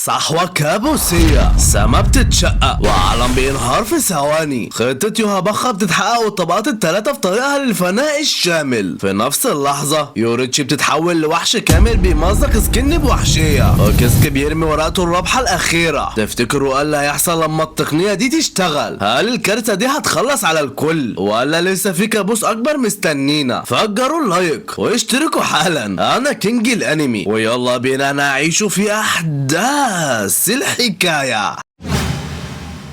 صحوة كابوسية، سما بتتشقق وعالم بينهار في ثواني. خطة يوهابخا بتتحقق والطبقات التلاتة في طريقها للفناء الشامل. في نفس اللحظة يوريتشي بتتحول لوحش كامل بيمزق سكن بوحشية، وكيسكي بيرمي ورقته الرابحة الأخيرة. تفتكروا ايه اللي هيحصل لما التقنية دي تشتغل؟ هل الكارثة دي هتخلص على الكل ولا لسه في كابوس أكبر مستنينا؟ فجروا اللايك واشتركوا حالا. أنا كينج الأنمي ويلا بينا نعيش في أحداث الحكاية.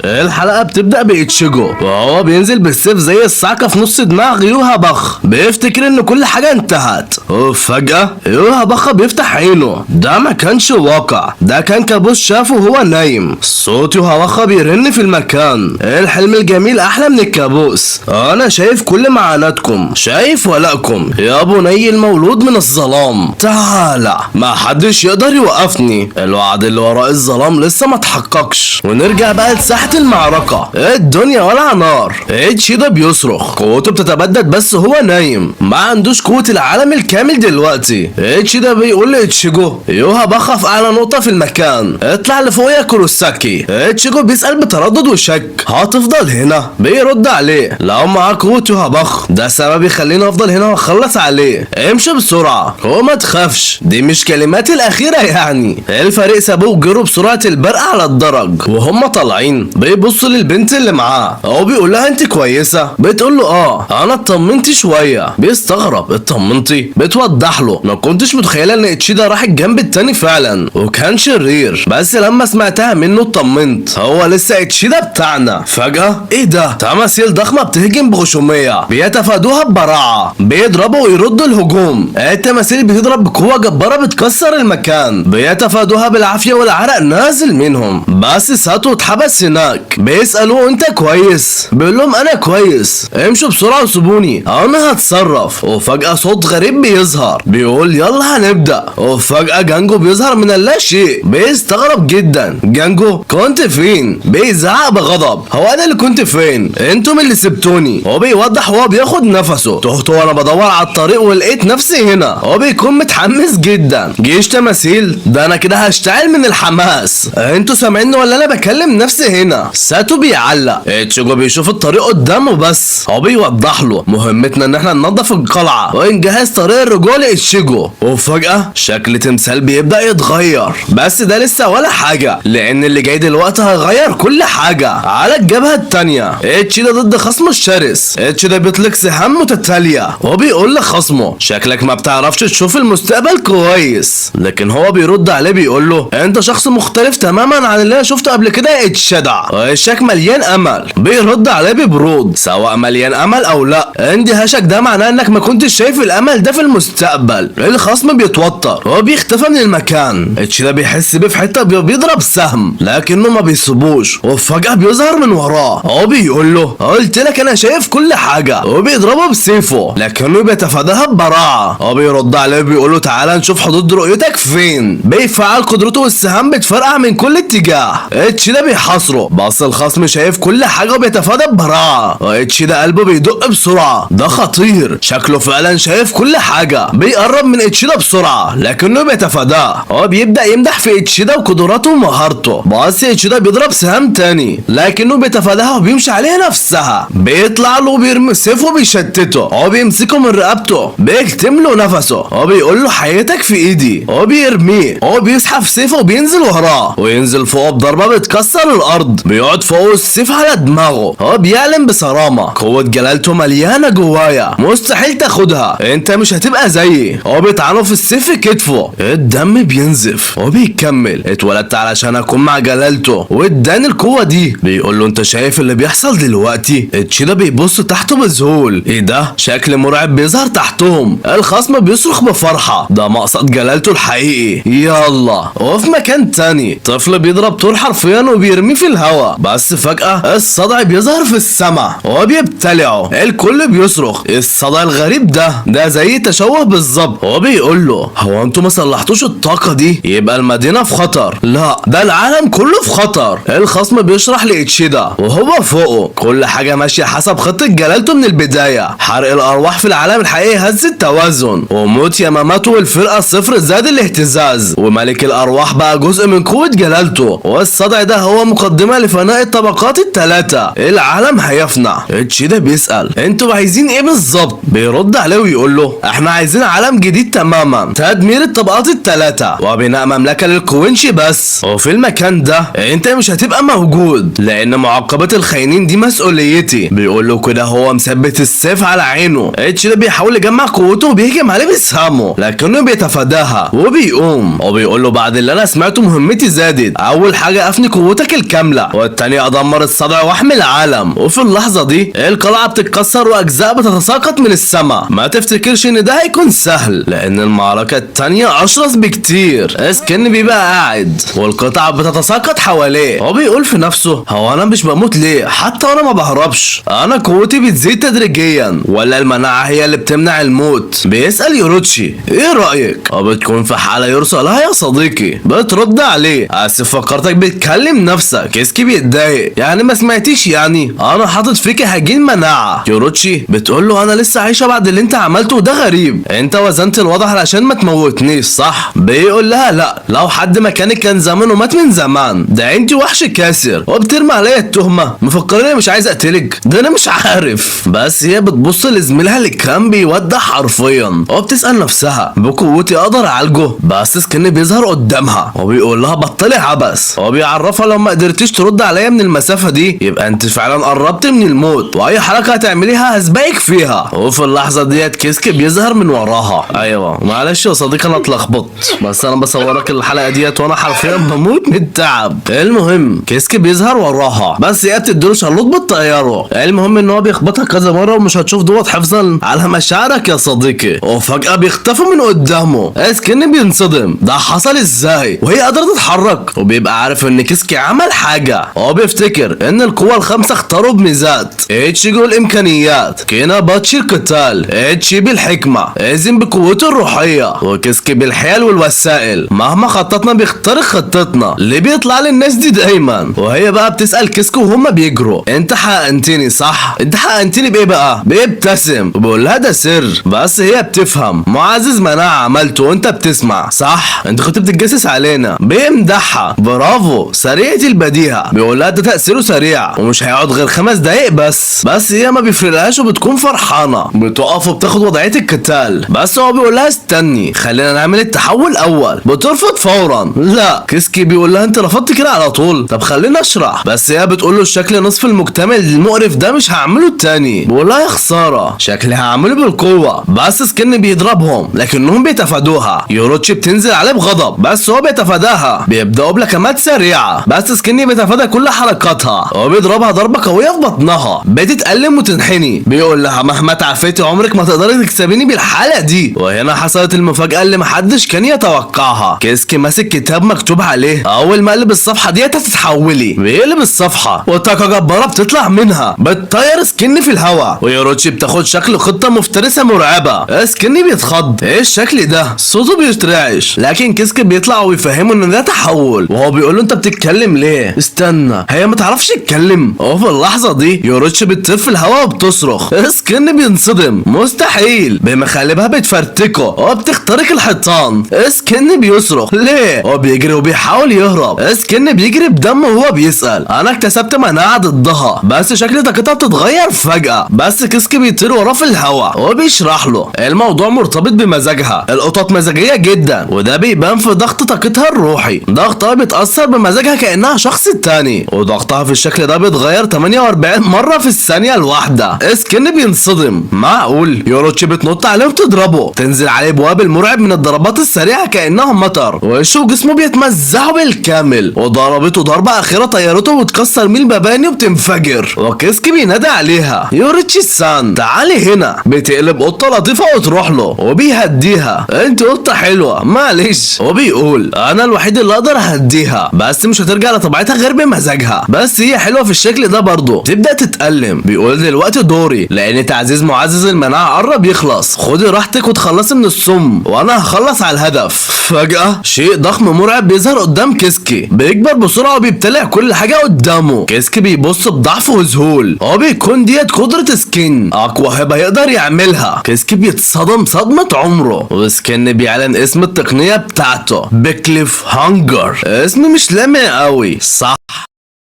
الحلقة بتبدأ بإتشيجو وهو بينزل بالسيف زي الصعقة في نص دماغ يوهابخا، بيفتكر ان كل حاجة انتهت، وفجأة يوهابخا بيفتح عينه. ده ما كانش واقع، ده كان كابوس شافه وهو نايم. صوت يوهابخا بيرن في المكان. الحلم الجميل احلى من الكابوس. انا شايف كل معاناتكم، شايف ولائكم يا بني المولود من الظلام. تعالى، ما حدش يقدر يوقفني. الوعد اللي وراء الظلام لسه ما اتحققش. ونرجع بقى لساحة المعركة. الدنيا ولع نار. اتشيدا بيصرخ، قوته بتتبدد بس هو نايم، ما عندوش قوة العالم الكامل دلوقتي. اتشيدا بيقول لاتشيجو يوهابخا في اعلى نقطة في المكان، اطلع لفوق يا كوروساكي. اتشيجو بيسأل بتردد وشك، هتفضل هنا؟ بيرد عليه لو معاك قوة يوهابخا ده سبب يخليني افضل هنا واخلص عليه. امشي بسرعة وما تخافش، دي مش كلماتي الاخيرة يعني. الفريق سابوه وجروا بسرعة البرق على الدرج، وهم طالعين بيبص للبنت اللي معاه. هو بيقول لها انت كويسه؟ بتقول له انا اطمنت شويه. بيستغرب، اطمنتي؟ بتوضح له ما كنتش متخيله ان اتشيدا راح الجنب التاني فعلا وكان شرير، بس لما سمعتها منه اطمنت. هو لسه اتشيدا بتاعنا. فجاه ايه ده؟ تماثيل ضخمه بتهجم بغشوميه، بيتفادوها ببراعه، بيضربوا ويردوا الهجوم. التماثيل بتضرب بقوه جباره بتكسر المكان، بيتفادوها بالعافيه والعرق نازل منهم. بس ساتو اتحبس هناك. بيسألوه انت كويس؟ بيقول لهم انا كويس، امشوا بسرعة وسيبوني انا هتصرف. وفجأة صوت غريب بيظهر بيقول يلا هنبدأ. وفجأة جانجو بيظهر من اللا شيء. بيستغرب جدا. جانجو كنت فين؟ بيزعق بغضب، هو انا اللي كنت فين؟ انتم اللي سبتوني. هو بيوضح وهو بياخد نفسه، تهت وانا بدور على الطريق ولقيت نفسي هنا. هو بيكون متحمس جدا. جيش تماثيل ده انا كده هشتعل من الحماس. انتوا سامعيني ولا انا بكلم نفسي هنا؟ ساتو بيعلق. اتشيجو بيشوف الطريق قدامه بس هو بيوضح له مهمتنا ان احنا ننظف القلعه ونجهز طريق الرجوع لاتشيجو. وفجاه شكل تمثال بيبدا يتغير، بس ده لسه ولا حاجه لان اللي جاي دلوقتي هيغير كل حاجه. على الجبهه التانيه اتشيدا ضد خصمه الشرس. اتشيدا بيطلق سهام متتاليه وبيقول لخصمه شكلك ما بتعرفش تشوف المستقبل كويس، لكن هو بيرد عليه بيقول له انت شخص مختلف تماما عن اللي انا شفته قبل كده يا اتشدع. وشك مليان امل. بيرد عليه ببرود سواء مليان امل او لا، اندهاشك ده معناه انك ما كنتش شايف الامل ده في المستقبل. الخصم بيتوتر وبيختفى من المكان. اتشيدا بيحس بيه في حته بيضرب سهم لكنه ما بيصيبوش، وفجاه بيظهر من وراه. هو بيقول له قلت لك انا شايف كل حاجه، وبيضربه بسيفه لكنه بيتفاداها ببراعه. هو بيرد عليه بيقول له تعالى نشوف حدود رؤيتك فين. بيفعل قدرته والسهام بتفرقع من كل اتجاه. اتشيدا بيحاصره بس الخصم شايف كل حاجه وبيتفادى ببراعه. واتشيدا قلبه بيدق بسرعه، ده خطير، شكله فعلا شايف كل حاجه. بيقرب من اتشيدا بسرعه لكنه بيتفاداه. هو بيبدا يمدح في اتشيدا وقدراته ومهارته، بس اتشيدا بيضرب سهام تاني لكنه بيتفاداها وبيمشي عليها نفسها. بيطلع له وبيرمي سيفه وبيشتته. هو بيمسكه من رقبته بيكتم له نفسه. هو بيقول له حياتك في ايدي. هو بيرميه. هو بيسحب سيفه وبينزل وراه وينزل فوقه بضربه بتكسر الارض. بيقعد فوق السيف على دماغه. هو بيعلن بصرامه قوة جلالته مليانة جوايا، مستحيل تاخدها، انت مش هتبقى زيي. هو بيطعنه في السيف في كتفه، الدم بينزف. هو بيكمل اتولدت علشان اكون مع جلالته واداني القوة دي. بيقول له انت شايف اللي بيحصل دلوقتي؟ اتشيدا بيبص تحته بذهول، ايه ده؟ شكل مرعب بيظهر تحتهم. الخصم بيصرخ بفرحة، ده مقصد جلالته الحقيقي. يلا. وفي مكان تاني طفل بيضرب طول حرفيا وبيرميه في الهواء. الهوا. بس فجأة الصدع بيظهر في السماء وبيبتلعه. الكل بيصرخ الصدع الغريب ده زي تشوه بالظبط. هو بيقول له هو انتوا ما صلحتوش الطاقة دي؟ يبقى المدينة في خطر. لا ده العالم كله في خطر. الخصم بيشرح لإتشيدا وهو فوقه كل حاجة ماشية حسب خطة جلالته من البداية. حرق الأرواح في العالم الحقيقي هز التوازن، وموت ياماماتو والفرقة الصفر زاد الاهتزاز، وملك الأرواح بقى جزء من قوة جلالته. والصدع ده هو مقدمة لفناء الطبقات الثلاثة. العالم هيفنى. إتشيدا بيسأل انتوا عايزين ايه بالظبط؟ بيرد عليه ويقول له احنا عايزين عالم جديد تماما، تدمير الطبقات الثلاثة وبناء مملكة للكوينشي بس. وفي المكان ده انت مش هتبقى موجود لان معاقبة الخاينين دي مسؤوليتي. بيقول له كده هو مثبت السيف على عينه. إتشيدا بيحاول يجمع قوته وبيهجم عليه بسهامه لكنه بيتفاداها وبيقوم وبيقول له بعد اللي انا سمعته مهمتي زادت. اول حاجة افني قوتك الكاملة، والتانية ادمر الصدع واحمي العالم. وفي اللحظة دي القلعة بتتكسر واجزاء بتتساقط من السماء. ما تفتكرش ان ده هيكون سهل لان المعركة التانية اشرس بكتير. اسكن بيبقى قاعد والقطع بتتساقط حواليه وبيقول في نفسه هو انا مش بموت ليه؟ حتى وانا ما بهربش انا قوتي بتزيد تدريجيا ولا المناعة هي اللي بتمنع الموت؟ بيسأل يوروتشي ايه رأيك؟ وبتكون في حالة يرسلها يا صديقي. بترد عليه اسف فكرتك بتكلم نفسك. كيسكي بيتضايق يعني ما سمعتيش يعني انا حاطط فيك هجين مناعة. يوروتشي بتقول له انا لسه عايشة بعد اللي انت عملته وده غريب. انت وزنت الوضع علشان ما تموتنيش صح؟ بيقول لها لا لو حد مكانك كان زمانه مات من زمان. ده انت وحش كاسر وبترمي عليا التهمة مفكرني مش عايز اقتلك؟ ده انا مش عارف. بس هي بتبص لزميلها اللي كان بيودع حرفيا وبتسأل نفسها بقوتي اقدر اعالجه؟ بس سكن بيظهر قدامها وبيقول لها بطلي عبث وبيعرفها لو ما قدرتيش ترد عليا من المسافة دي يبقى انت فعلا قربت من الموت واي حركة هتعمليها هسبقك فيها. وفي اللحظة ديت كيسكي بيظهر من وراها. ايوه معلش يا صديقي انا اتلخبطت بس انا بصورك الحلقة ديت وانا حرفيا بموت من التعب. المهم كيسكي بيظهر وراها بس هي بتديله شلوط بالطيارة. المهم ان هو بيخبطها كذا مرة ومش هتشوف دوت حفظا على مشاعرك يا صديقي. وفجأة بيختفي من قدامه. اسكن بينصدم ده حصل ازاي وهي قادرة تتحرك وبيبقى عارف ان كيسكي عمل حاجة. هو بيفتكر ان القوة الخمسة اختاروا بميزات إتشيجو الامكانيات، كينا باتشي القتال، إتشي بالحكمة، إيزن بقوته الروحية، وكيسكي بالحيل والوسائل. مهما خططنا بيخترق خطتنا. اللي بيطلع للناس دي دايما. وهي بقى بتسأل كيسكو وهم بيجروا انت حقنتني صح؟ انت حقنتني بايه بقى؟ بيبتسم وبيقول لها ده سر بس هي بتفهم. معزز مناعة عملته وانت بتسمع صح؟ انت كنت بتتجسس علينا. بيمدحها برافو سريعة البديهة. بيقول لها ده تأثيره سريع ومش هيقعد غير 5 دقايق بس هي ما بيفرقلهاش وبتكون فرحانة. بتقف وبتاخد وضعية القتال بس هو بيقول لها استني خلينا نعمل التحول اول. بترفض فورا. لا كيسكي بيقول لها انت رفضت كده على طول طب خلينا اشرح. بس هي بتقول له الشكل نصف المكتمل المقرف ده مش هعمله التاني. بيقول لها يا خسارة شكلي هعمله بالقوة. بس سكن بيضربهم لكنهم بيتفادوها. يوروتشي بتنزل عليه بغضب بس هو بيتفاداها. بيبداوا بلكمات سريعة بس سكن بيتفادى كل حركاتها وبيضربها ضربة قوية في بطنها. بتتألم وتنحني. بيقول لها مهما تعافيتي عمرك ما تقدري تكسبيني بالحالة دي. وهنا حصلت المفاجأة اللي محدش كان يتوقعها. كيسكي ماسك كتاب مكتوب عليه اول ما قلب الصفحة ديت هتتحولي. بيقلب الصفحة وطاقة جبارة بتطلع منها بتطير سكن في الهواء. ويوروتشي بتاخد شكل خطة مفترسة مرعبة. سكن بيتخض ايه الشكل ده؟ صوته بيترعش لكن كيسكي بيطلع ويفهمه ان ده تحول. وهو بيقول له انت بتتكلم ليه؟ استنى هي ما تعرفش تتكلم. وفي اللحظة دي يوروتشي بتطير في الهواء وبتصرخ. سكن بينصدم مستحيل. بمخالبها بتفرتكه وبتخترق الحيطان. سكن بيصرخ ليه؟ هو بيجري وبيحاول يهرب. سكن بيجري بدمه وهو بيسأل انا اكتسبت مناعة ضدها بس شكل طاقتها بتتغير فجأة. بس كيسكي بيطير وراه في الهواء وبيشرح له الموضوع مرتبط بمزاجها. القطط مزاجية جدا وده بيبان في ضغط طاقتها الروحي. ضغطها بيتأثر بمزاجها كأنها شخص تاني وضغطها في الشكل ده بيتغير 48 مرة في الثانية الواحدة. سكن بينصدم معقول؟ يوروتشي بتنط عليه وبتضربه. تنزل عليه بواب المرعب من الضربات السريعة كأنها مطر وشه وجسمه بيتمزعوا بالكامل. وضربته ضربة أخيرة طيرته وتكسر من المباني وبتنفجر. وكيسكي بينادي عليها يوروتشي سان تعالي هنا. بتقلب قطة لطيفة وتروح له وبيهديها انت قطة حلوة معلش. وبيقول انا الوحيد اللي اقدر اهديها بس مش هترجع لطبيعتها غير بمزاجها، بس هي حلوه في الشكل ده برضه. تبدا تتألم، بيقول دلوقتي دوري لان تعزيز معزز المناعه قرب يخلص، خدي راحتك وتخلصي من السم وانا هخلص على الهدف. فجأة شيء ضخم مرعب بيظهر قدام كيسكي، بيكبر بسرعه وبيبتلع كل حاجه قدامه. كيسكي بيبص بضعف وذهول، هو بيكون ديت قدره سكين، اقوى هبه يقدر يعملها. كيسكي بيتصدم صدمه عمره، وسكين بيعلن اسم التقنيه بتاعته، بكليف هانجر. اسم مش لامع قوي صح؟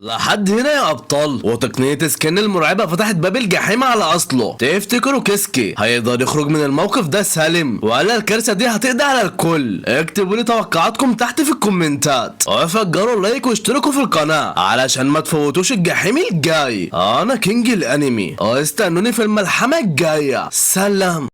لحد هنا يا ابطال، وتقنية سكين المرعبة فتحت باب الجحيم على اصله. تفتكروا كيسكي هيقدر يخرج من الموقف ده سالم، ولا الكارثة دي هتقضي على الكل؟ اكتبوا لي توقعاتكم تحت في الكومنتات، وفجروا اللايك واشتركوا في القناة علشان ما تفوتوش الجحيم الجاي. انا كينج الانمي، استنوني في الملحمة الجاية. سلام.